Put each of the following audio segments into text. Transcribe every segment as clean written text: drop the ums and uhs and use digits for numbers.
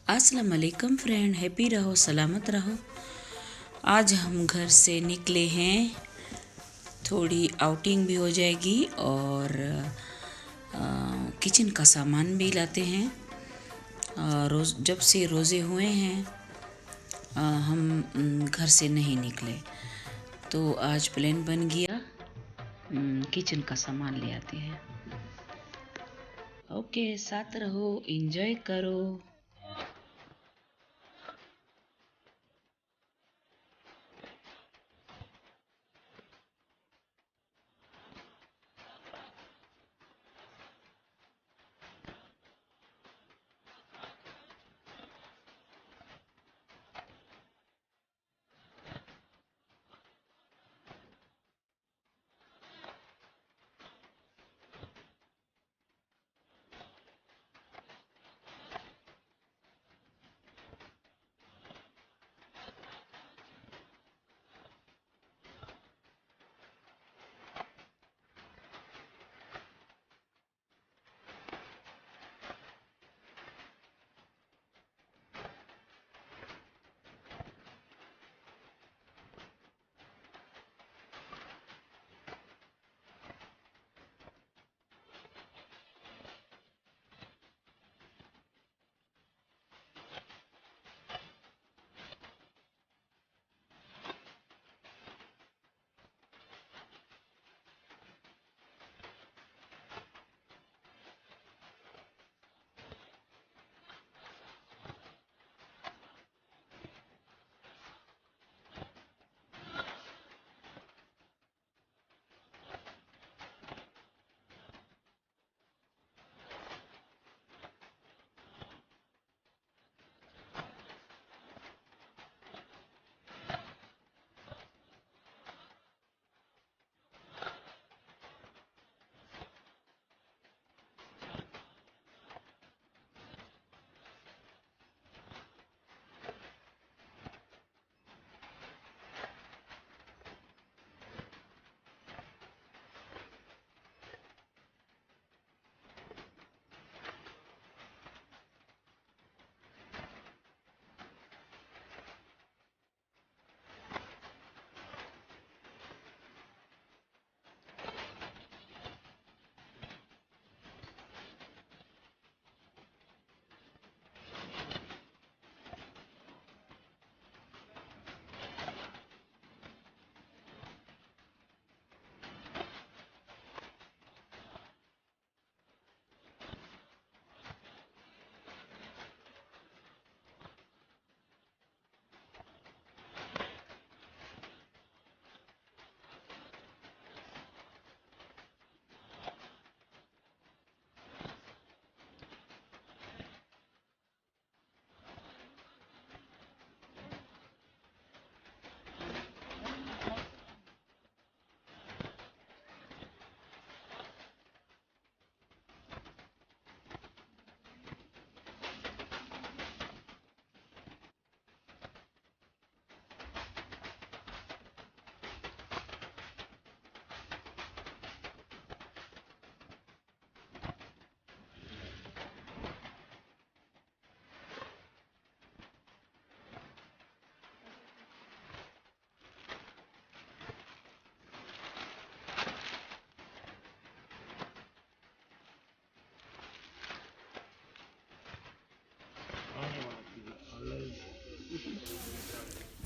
अस्सलाम वालेकुम friend, happy रहो, सलामत रहो। आज हम घर से निकले हैं, थोड़ी आउटिंग भी हो जाएगी और किचन का सामान भी लाते हैं। जब से रोज़े हुए हैं हम घर से नहीं निकले, तो आज प्लान बन गया किचन का सामान ले आते हैं। ओके, साथ रहो, एंजॉय करो।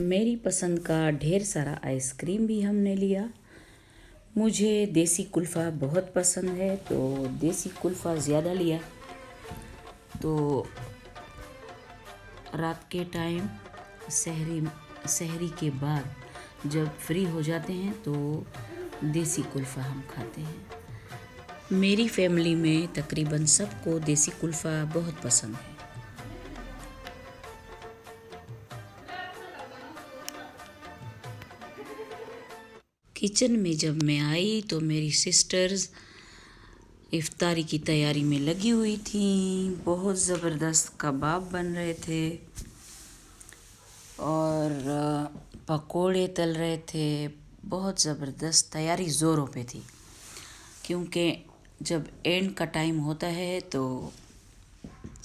मेरी पसंद का ढेर सारा आइसक्रीम भी हमने लिया। मुझे देसी कुल्फ़ा बहुत पसंद है, तो देसी कुल्फ़ा ज़्यादा लिया। तो रात के टाइम सहरी के बाद जब फ्री हो जाते हैं तो देसी कुल्फ़ा हम खाते हैं। मेरी फैमिली में तकरीबन सबको देसी कुल्फ़ा बहुत पसंद है। किचन में जब मैं आई तो मेरी सिस्टर्स इफ्तारी की तैयारी में लगी हुई थी। बहुत ज़बरदस्त कबाब बन रहे थे और पकोड़े तल रहे थे। बहुत ज़बरदस्त तैयारी ज़ोरों पे थी, क्योंकि जब एंड का टाइम होता है तो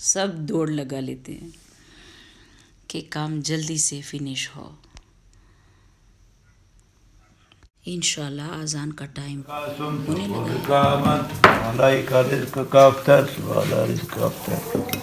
सब दौड़ लगा लेते हैं। कि काम जल्दी से फिनिश हो। इंशाल्लाह अजान का टाइम होने लगा है।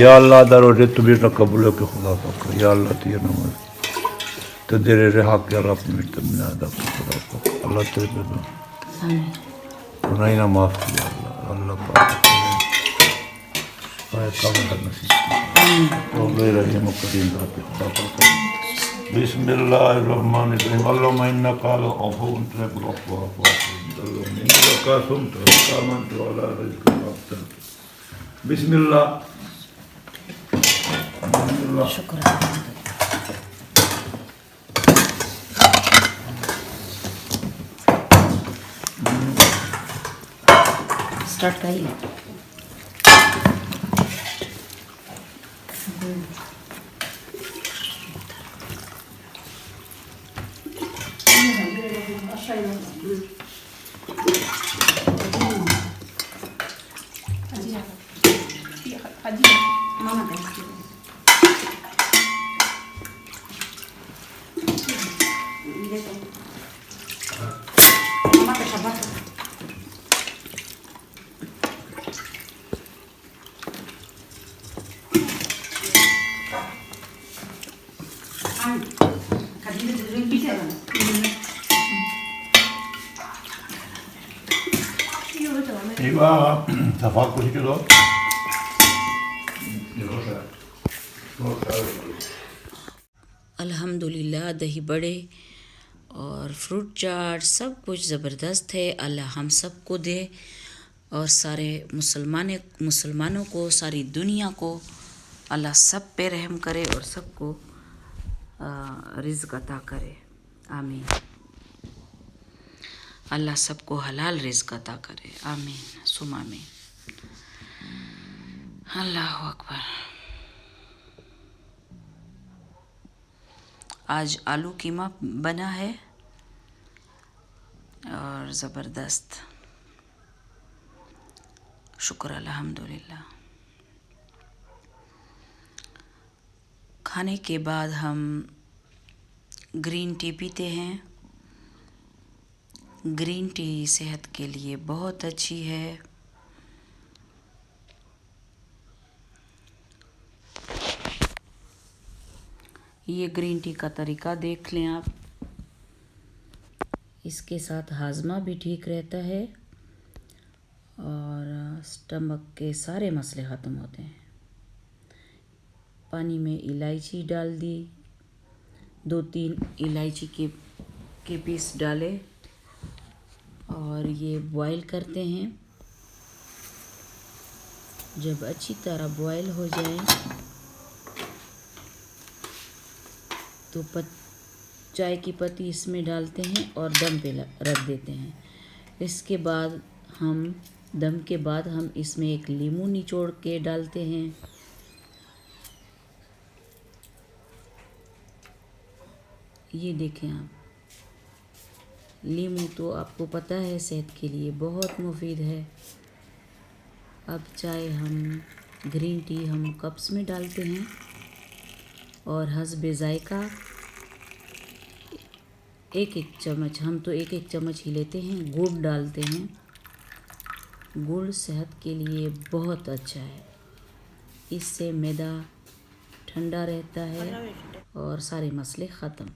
या अल्लाह दरोजे तुम्हें न कबूल के खुदा पका या अल्लाह तेरे नमाज तो तेरे रहा के अल्लाह अपने तुमने अदा खुदा पका अल्लाह तेरे पे नहीं ना माफ किया अल्लाह पाक आए काम करना सीखते तो ले रहे हैं मुकद्दीन का खुदा पका बिस्मिल्लाहिर्रहमानिर्रहीम अल्लाहुम्मा इन्नका अफ़ूउन तुहिब्बुल अफ़्वा फ़अफ़ू अल्लाहुम्मा इन्नका सुमत कामत अला रिज़्क़िका बिस्मिल्लाह शुक्र। स्टार्ट करिए। Iba zafar kusitu do. अल्हम्दुलिल्लाह दही बड़े और फ्रूट चाट सब कुछ ज़बरदस्त है। अल्लाह हम सब को दे और सारे मुसलमानों को, सारी दुनिया को अल्लाह सब पे रहम करे और सबको रिज़्क़ अता करे। आमीन। अल्लाह सबको हलाल रिज़्क़ अता करे। आमीन सुम आमीन। अल्लाहु अकबर। आज आलू कीमा बना है और ज़बरदस्त। शुक्र अल्हम्दुलिल्लाह। खाने के बाद हम ग्रीन टी पीते हैं। ग्रीन टी सेहत के लिए बहुत अच्छी है। ये ग्रीन टी का तरीका देख लें आप। इसके साथ हाजमा भी ठीक रहता है और स्टमक के सारे मसले ख़त्म होते हैं। पानी में इलायची डाल दी, 2-3 इलायची के पीस डाले और ये बॉईल करते हैं। जब अच्छी तरह बॉईल हो जाए तो चाय की पत्ती इसमें डालते हैं और दम पे रख देते हैं। इसके बाद दम के बाद हम इसमें एक नींबू निचोड़ के डालते हैं। ये देखें आप, नींबू तो आपको पता है सेहत के लिए बहुत मुफीद है। अब चाय ग्रीन टी हम कप्स में डालते हैं और हस्बे ज़ायका एक चम्मच, हम तो एक चम्मच ही लेते हैं, गुड़ डालते हैं। गुड़ सेहत के लिए बहुत अच्छा है। इससे मैदा ठंडा रहता है और सारे मसले ख़त्म।